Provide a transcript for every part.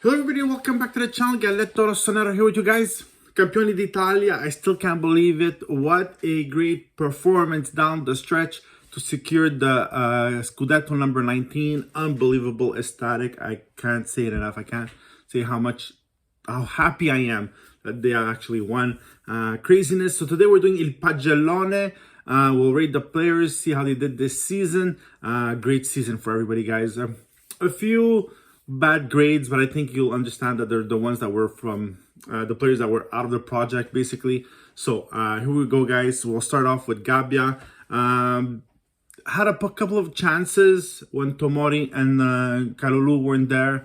Hello everybody, welcome back to the channel. Galletto Rossonero here with you guys. Campioni d'Italia, I still can't believe it. What a great performance down the stretch to secure the scudetto number 19. Unbelievable, ecstatic. I can't say it enough. I can't say how happy I am that they actually won. Craziness. So today we're doing Il Pagellone. We'll rate the players, see how they did this season. Great season for everybody, guys. A few bad grades, but I think you'll understand that they're the ones that were from the players that were out of the project, basically. So here we go, guys. We'll start off with Gabbia. Had a couple of chances when Tomori and Kalulu weren't there.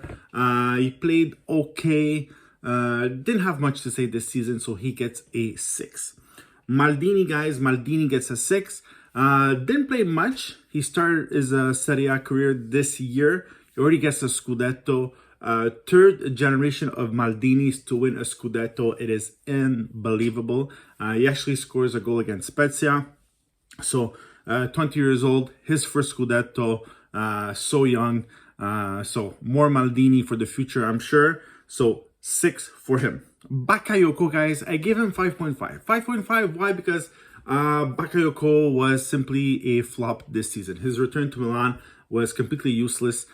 He played okay. Didn't have much to say this season, so he gets a 6. Maldini, guys. Maldini gets a 6. Didn't play much. He started his Serie A career this year. He already gets a scudetto. Third generation of Maldinis to win a scudetto. It is unbelievable. He actually scores a goal against Spezia. So 20 years old, his first scudetto, so young. So more Maldini for the future, I'm sure. So 6 for him. Bakayoko, guys, I gave him 5.5. 5.5, why? Because Bakayoko was simply a flop this season. His return to Milan was completely useless.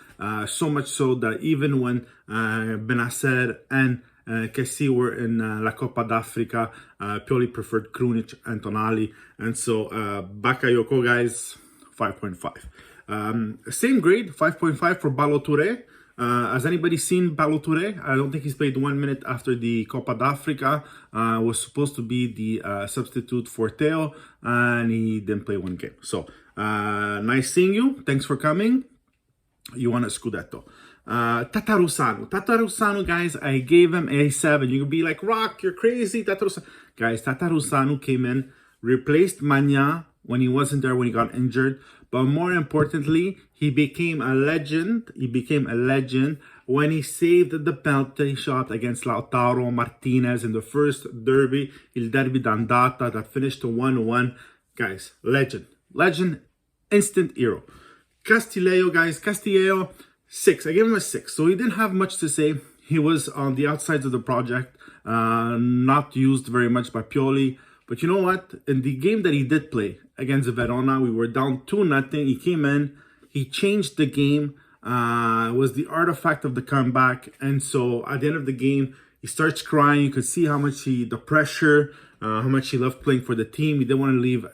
So much so that even when Benacer and Kessi were in La Coppa d'Africa, Pioli preferred Krunic and Tonali. And so Bakayoko, guys, 5.5. Same grade, 5.5 for Ballo-Touré. Has anybody seen Ballo-Touré? I don't think he's played 1 minute after the Coppa d'Africa. Was supposed to be the substitute for Teo, and he didn't play 1 game. So nice seeing you. Thanks for coming. You won a scudetto. Tatarusanu, guys, I gave him a 7. You could be like, Rock, you're crazy. Guys, Tatarusanu came in, replaced Magna when he wasn't there, when he got injured. But more importantly, he became a legend. He became a legend when he saved the penalty shot against Lautaro Martinez in the first derby, Il Derby d'Andata, that finished to 1-1. Guys, legend. Legend, instant hero. Castillejo, guys, Castillejo, 6. I gave him a 6. So he didn't have much to say. He was on the outsides of the project, not used very much by Pioli. But you know what? In the game that he did play against Verona, we were down 2-0. He came in, he changed the game, was the artifact of the comeback. And so at the end of the game, he starts crying. You could see how much the pressure, how much he loved playing for the team. He didn't want to leave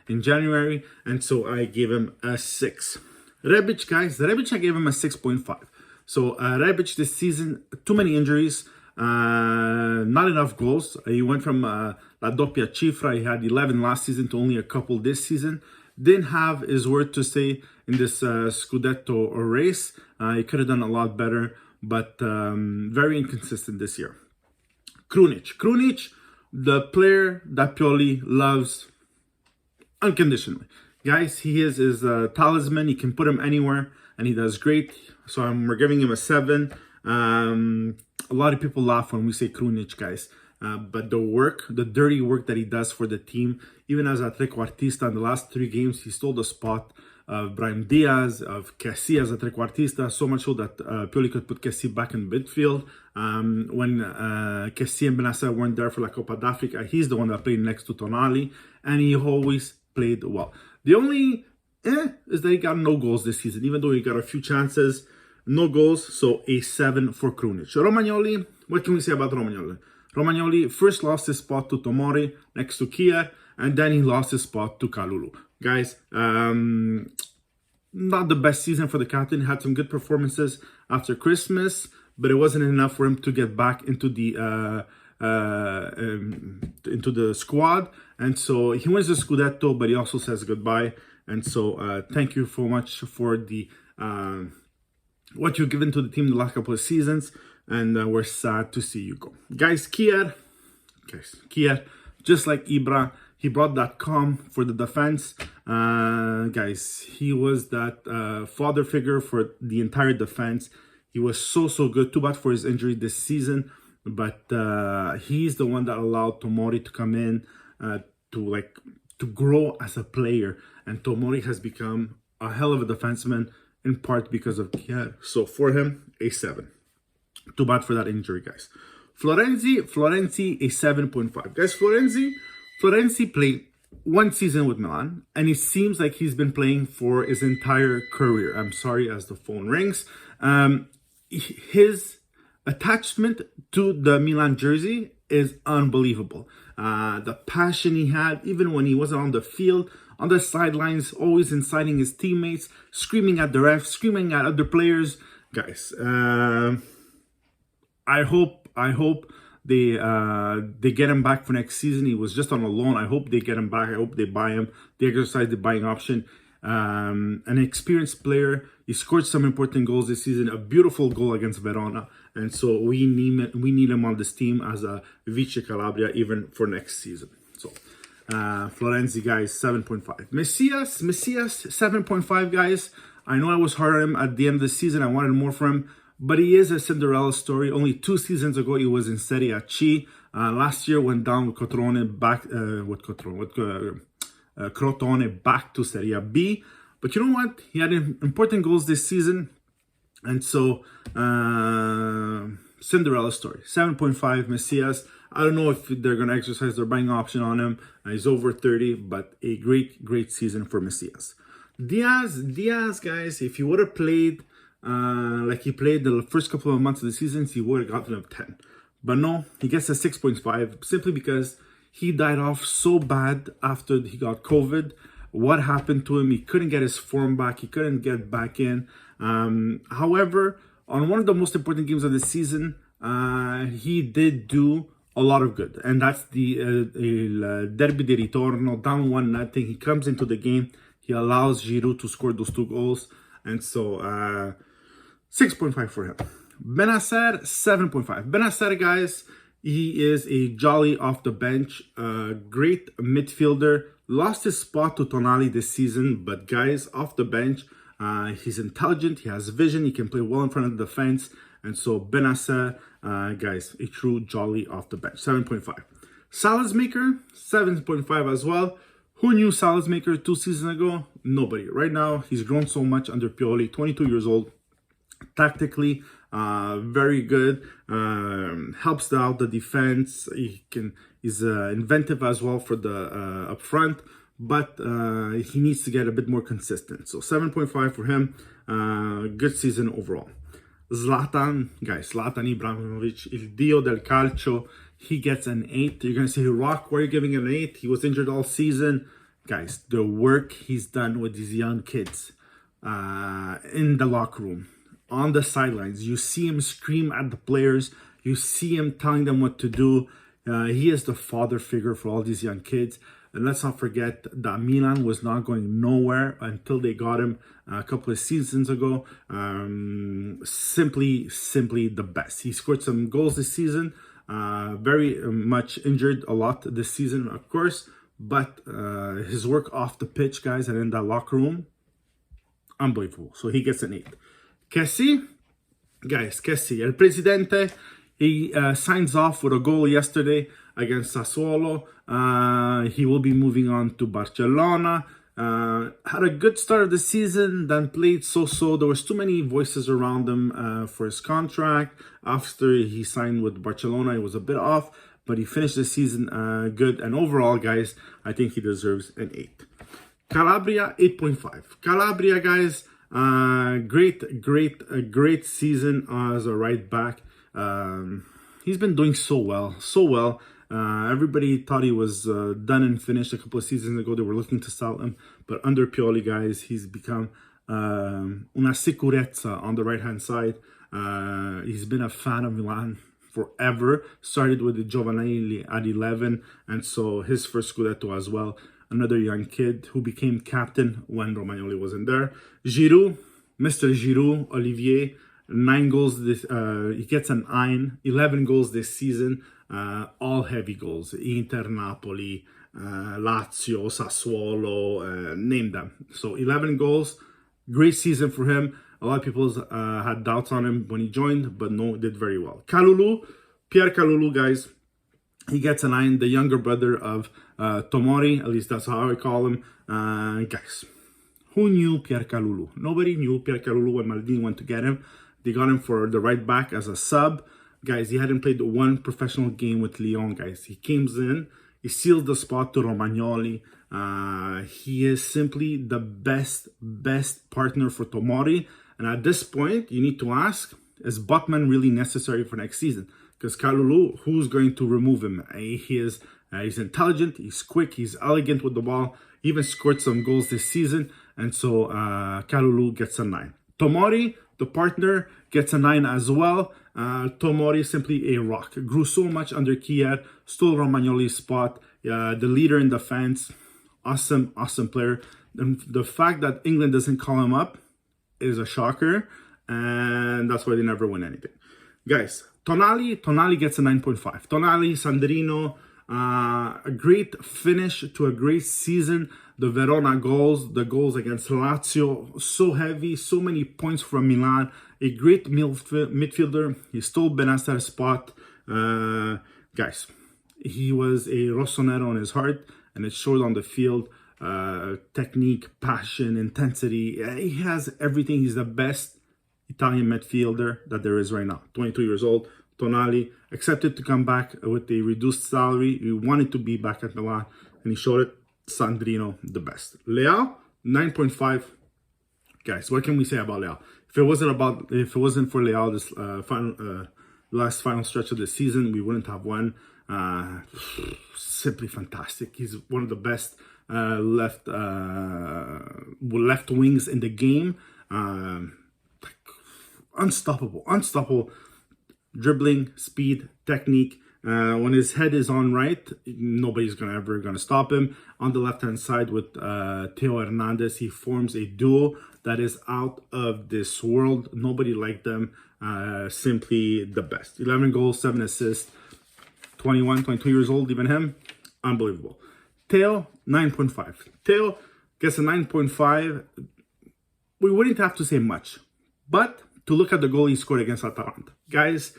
in January. And so I gave him a 6. Rebic, guys, Rebic, I gave him a 6.5. So Rebic this season, too many injuries. Not enough goals. He went from La Doppia Cifra, he had 11 last season, to only a couple this season. Didn't have his word to say in this Scudetto race. He could have done a lot better, but very inconsistent this year. Krunic, the player that Pioli loves unconditionally. Guys, he is his talisman. You can put him anywhere, and he does great. So we're giving him a 7. A lot of people laugh when we say Krunic, guys. But the dirty work that he does for the team, even as a trequartista in the last 3 games, he stole the spot of Brahim Diaz, of Kessi as a trequartista, so much so that Pioli could put Kessi back in midfield. When Kessi and Benacer weren't there for La Coppa d'Africa, he's the one that played next to Tonali, and he always played well. The only is that he got no goals this season, even though he got a few chances. No goals, so a 7 for Krunic. Romagnoli, what can we say about Romagnoli? Romagnoli first lost his spot to Tomori next to Kier, and then he lost his spot to Kalulu. Guys, not the best season for the captain. He had some good performances after Christmas, but it wasn't enough for him to get back into the squad. And so he wins the Scudetto, but he also says goodbye. And so thank you so much for the what you've given to the team the last couple of seasons, and we're sad to see you go. Guys, Kier, just like Ibra, he brought that calm for the defense. Guys, he was that father figure for the entire defense. He was so good. Too bad for his injury this season, but he's the one that allowed Tomori to come in to grow as a player, and Tomori has become a hell of a defenseman, in part because of Kier. So for him, a 7. Too bad for that injury, guys. Florenzi a 7.5. Guys, Florenzi played one season with Milan, and it seems like he's been playing for his entire career. I'm sorry as the phone rings. His attachment to the Milan jersey is unbelievable. The passion he had, even when he wasn't on the field, on the sidelines, always inciting his teammates, screaming at the refs, screaming at other players. Guys, I hope they get him back for next season. He was just on a loan. I hope they get him back. I hope they buy him. They exercise the buying option. An experienced player. He scored some important goals this season. A beautiful goal against Verona, and so we need him on this team as a Vice Calabria even for next season. So Florenzi, guys, 7.5. Messias 7.5, guys. I know I was hard on him at the end of the season. I wanted more from him, but he is a Cinderella story. Only 2 seasons ago, he was in Serie C. Last year, went down with Crotone back to Serie B. But you know what? He had important goals this season. And so, Cinderella story. 7.5, Messias. I don't know if they're going to exercise their buying option on him. He's over 30, but a great season for Messias. Diaz, guys, if he would have played like he played the first couple of months of the season, he would have gotten a 10. But no, he gets a 6.5 simply because he died off so bad after he got COVID. What happened to him? He couldn't get his form back. He couldn't get back in. However, on one of the most important games of the season, he did do a lot of good. And that's the Il Derby di Ritorno, down 1-0. He comes into the game. He allows Giroud to score those 2 goals. And so, 6.5 for him. Benacer, 7.5. Benacer, guys, he is a jolly off the bench, great midfielder. Lost his spot to Tonali this season, but guys, off the bench, he's intelligent, he has vision, he can play well in front of the defense. And so Benacer, guys, a true jolly off the bench. 7.5. Salazmaker, 7.5 as well. Who knew Salazmaker 2 seasons ago? Nobody. Right now, he's grown so much under Pioli, 22 years old. Tactically, very good. Helps out the defense. He's inventive as well for the up front, but he needs to get a bit more consistent. So 7.5 for him. Good season overall. Zlatan, guys, Zlatan Ibrahimovic, il dio del calcio. He gets an 8. You're going to say, Rock, why are you giving him an 8? He was injured all season. Guys, the work he's done with these young kids in the locker room, on the sidelines. You see him scream at the players. You see him telling them what to do. He is the father figure for all these young kids. And let's not forget that Milan was not going nowhere until they got him a couple of seasons ago. Simply the best. He scored some goals this season. Very much injured a lot this season, of course. But his work off the pitch, guys, and in that locker room, unbelievable. So he gets an 8. Kessie, guys, Kessie, El Presidente, he signs off with a goal yesterday against Sassuolo. He will be moving on to Barcelona. Had a good start of the season, then played so-so. There was too many voices around him for his contract. After he signed with Barcelona, it was a bit off, but he finished the season good. And overall, guys, I think he deserves an 8. Calabria, 8.5. Calabria, guys, great season as a right back. He's been doing so well. Everybody thought he was done and finished a couple of seasons ago. They were looking to sell him, but under Pioli, guys, he's become una sicurezza on the right-hand side. He's been a fan of Milan forever. Started with the Giovanili at 11, and so his first scudetto as well. Another young kid who became captain when Romagnoli wasn't there. Giroud, Mr. Giroud, Olivier, 9 goals. He gets an 9, 11 goals this season. All heavy goals. Inter, Napoli, Lazio, Sassuolo, name them. So 11 goals. Great season for him. A lot of people had doubts on him when he joined, but no, did very well. Kalulu, Pierre Kalulu, guys. He gets a 9, the younger brother of Tomori, at least that's how I call him. Guys, who knew Pierre Kalulu? Nobody knew Pierre Kalulu when Maldini went to get him. They got him for the right back as a sub. Guys, he hadn't played one professional game with Lyon, guys. He comes in, he seals the spot to Romagnoli. He is simply the best partner for Tomori. And at this point, you need to ask, is Botman really necessary for next season? Because Kalulu, who's going to remove him? He's intelligent, he's quick, he's elegant with the ball. He even scored some goals this season. And so Kalulu gets a 9. Tomori, the partner, gets a 9 as well. Tomori, simply a rock. Grew so much under Kier, stole Romagnoli's spot. The leader in defense. Awesome player. And the fact that England doesn't call him up is a shocker. And that's why they never win anything. Guys, Tonali gets a 9.5. Tonali, Sandrino, a great finish to a great season. The Verona goals, the goals against Lazio, so heavy, so many points from Milan. A great midfielder. He stole Benasser's spot. Guys, he was a Rossonero in his heart, and it showed on the field. Technique, passion, intensity. He has everything. He's the best Italian midfielder that there is right now. 22 years old. Tonali accepted to come back with a reduced salary. He wanted to be back at Milan, and he showed it. Sandrino, the best. Leao, 9.5. Guys, what can we say about Leao? If it wasn't for Leao, this last final stretch of the season, we wouldn't have won. Simply fantastic. He's one of the best left wings in the game. Unstoppable. Dribbling, speed, technique. When his head is on right, nobody's ever gonna stop him. On the left hand side with Theo Hernandez, he forms a duo that is out of this world. Nobody like them. Simply the best. 11 goals, 7 assists. 22 years old, even him, unbelievable. Theo, 9.5. Theo gets a 9.5. We wouldn't have to say much, but to look at the goal he scored against Atalanta, guys.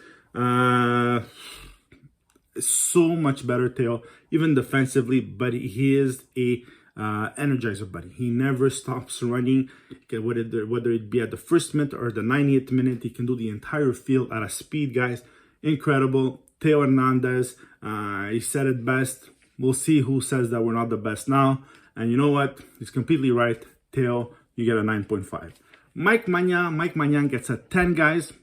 So much better, Theo, even defensively, but he is a energizer, buddy. He never stops running, whether it be at the first minute or the 90th minute. He can do the entire field at a speed, guys. Incredible. Theo Hernandez, he said it best. We'll see who says that we're not the best now. And you know what? He's completely right. Theo, you get a 9.5. Mike Maignan gets a 10, guys.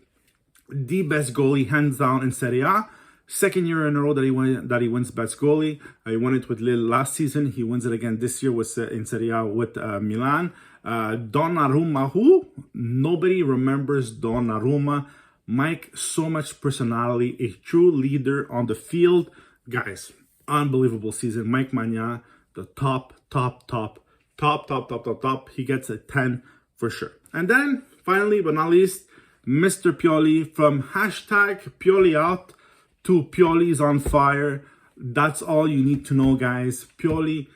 The best goalie, hands down, in Serie A. Second year in a row that he wins best goalie. He won it with Lille last season. He wins it again this year in Serie A with Milan. Donnarumma, who? Nobody remembers Donnarumma. Mike, so much personality, a true leader on the field. Guys, unbelievable season. Mike Maignan, the top. He gets a 10 for sure. And then, finally but not least, Mr. Pioli, from hashtag Pioli out to Pioli's on fire. That's all you need to know, guys. Pioli,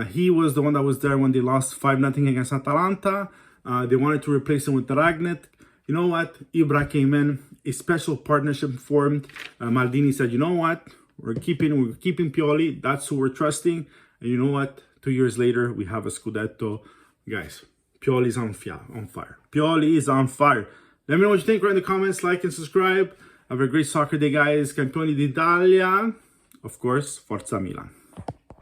he was the one that was there when they lost 5-0 against Atalanta. They wanted to replace him with Ragnet. You know what? Ibra came in, a special partnership formed. Maldini said, you know what? We're keeping Pioli. That's who we're trusting. And you know what? 2 years later, we have a scudetto. Guys, Pioli's on fire. Pioli is on fire. Let me know what you think. Write in the comments, like and subscribe. Have a great soccer day, guys. Campioni d'Italia. Of course, Forza Milan.